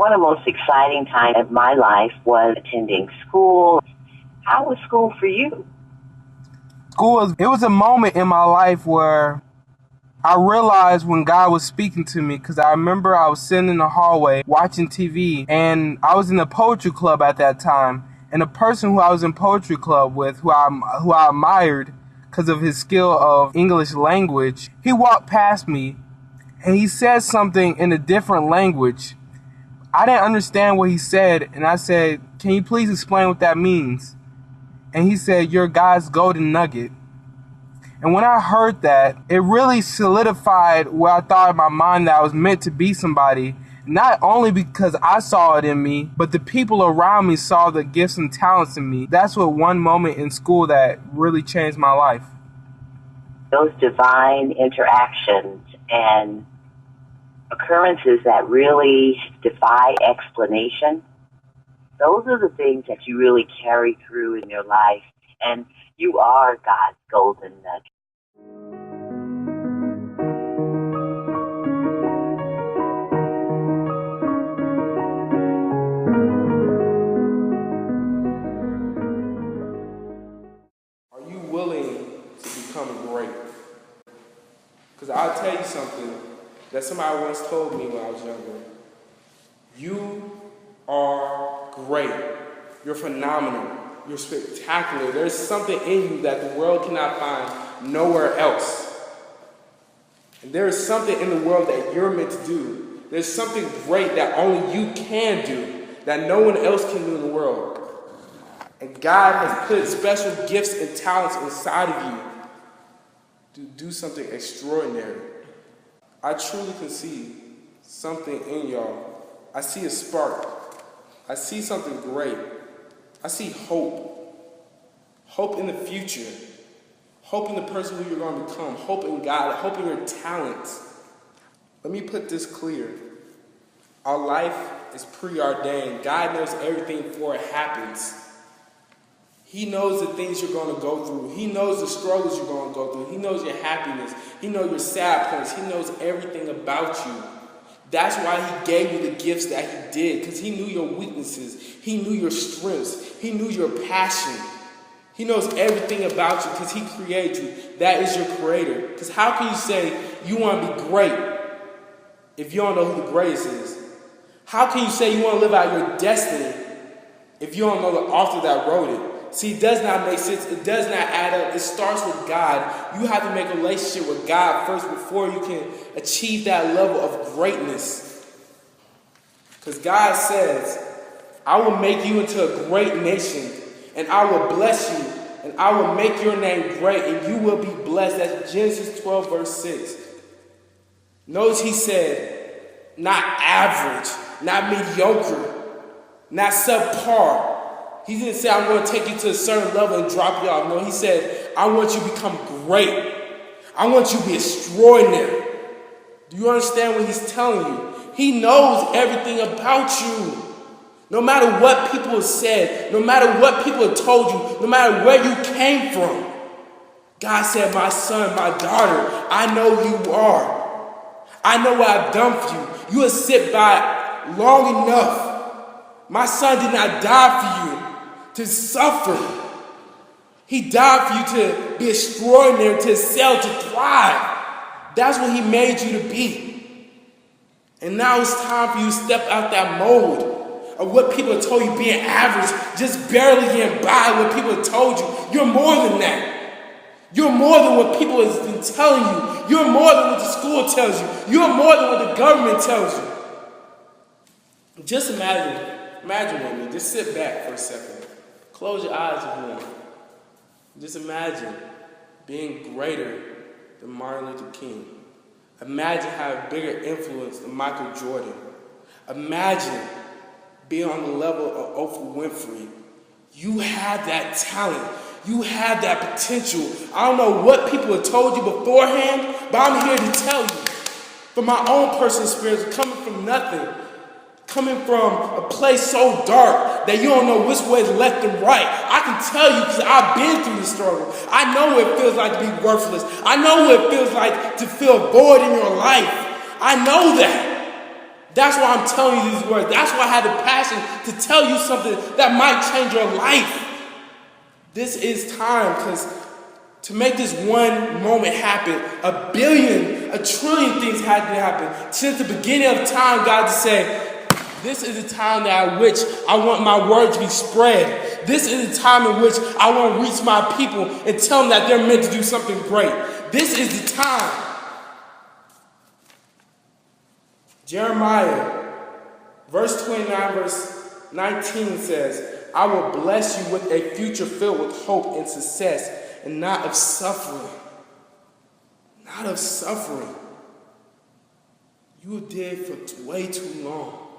One of the most exciting times of my life was attending school. How was school for you? It was a moment in my life where I realized when God was speaking to me, because I remember I was sitting in the hallway watching TV, and I was in a poetry club at that time, and the person who I was in poetry club with, who I admired because of his skill of English language, he walked past me, and he said something in a different language. I didn't understand what he said, and I said, "Can you please explain what that means?" And he said, "You're God's golden nugget." And when I heard that, it really solidified what I thought in my mind, that I was meant to be somebody, not only because I saw it in me, but the people around me saw the gifts and talents in me. That's what one moment in school that really changed my life. Those divine interactions and occurrences that really defy explanation, those are the things that you really carry through in your life. And you are God's golden nugget. Are you willing to become great? Because I'll tell you something that somebody once told me when I was younger. You are great. You're phenomenal. You're spectacular. There's something in you that the world cannot find nowhere else. And there is something in the world that you're meant to do. There's something great that only you can do, that no one else can do in the world. And God has put special gifts and talents inside of you to do something extraordinary. I truly can see something in y'all. I see a spark. I see something great. I see hope. Hope in the future. Hope in the person who you're going to become. Hope in God. Hope in your talents. Let me put this clear. Our life is preordained. God knows everything before it happens. He knows the things you're going to go through. He knows the struggles you're going to go through. He knows your happiness. He knows your sad points. He knows everything about you. That's why he gave you the gifts that he did, because he knew your weaknesses. He knew your strengths. He knew your passion. He knows everything about you because he created you. That is your creator. Because how can you say you want to be great if you don't know who the greatest is? How can you say you want to live out your destiny if you don't know the author that wrote it? See, it does not make sense. It does not add up. It starts with God. You have to make a relationship with God first before you can achieve that level of greatness. Because God says, I will make you into a great nation, and I will bless you, and I will make your name great, and you will be blessed. That's Genesis 12, verse 6. Notice he said, not average, not mediocre, not subpar. He didn't say, I'm going to take you to a certain level and drop you off. No, he said, I want you to become great. I want you to be extraordinary. Do you understand what he's telling you? He knows everything about you. No matter what people have said, no matter what people have told you, no matter where you came from, God said, my son, my daughter, I know you are. I know what I've done for you. You have sit by long enough. My son did not die for you to suffer. He died for you to be extraordinary, to excel, to thrive. That's what he made you to be. And now it's time for you to step out that mold of what people have told you being average, just barely getting by what people have told you. You're more than that. You're more than what people have been telling you. You're more than what the school tells you. You're more than what the government tells you. Just imagine with me. Just sit back for a second. Close your eyes if you want. Just imagine being greater than Martin Luther King. Imagine having a bigger influence than Michael Jordan. Imagine being on the level of Oprah Winfrey. You have that talent. You have that potential. I don't know what people have told you beforehand, but I'm here to tell you from my own personal experience, coming from nothing, coming from a place so dark that you don't know which way is left and right. I can tell you because I've been through the struggle. I know what it feels like to be worthless. I know what it feels like to feel void in your life. I know that. That's why I'm telling you these words. That's why I had the passion to tell you something that might change your life. This is time, because to make this one moment happen, a billion, a trillion things had to happen. Since the beginning of time, God to say, this is the time that which I want my word to be spread. This is the time in which I want to reach my people and tell them that they're meant to do something great. This is the time. Jeremiah, verse 29, verse 19 says, I will bless you with a future filled with hope and success, and not of suffering. Not of suffering. You were dead for way too long.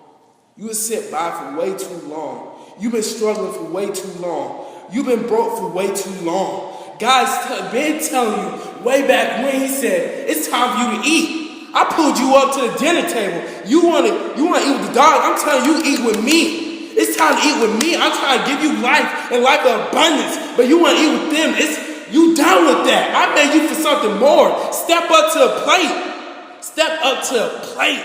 You were sit by for way too long. You've been struggling for way too long. You've been broke for way too long. God's been telling you way back when he said, it's time for you to eat. I pulled you up to the dinner table. You want to eat with the dog? I'm telling you, eat with me. It's time to eat with me. I'm trying to give you life and life of abundance. But you want to eat with them. You done with that. I made you for something more. Step up to a plate. Step up to a plate.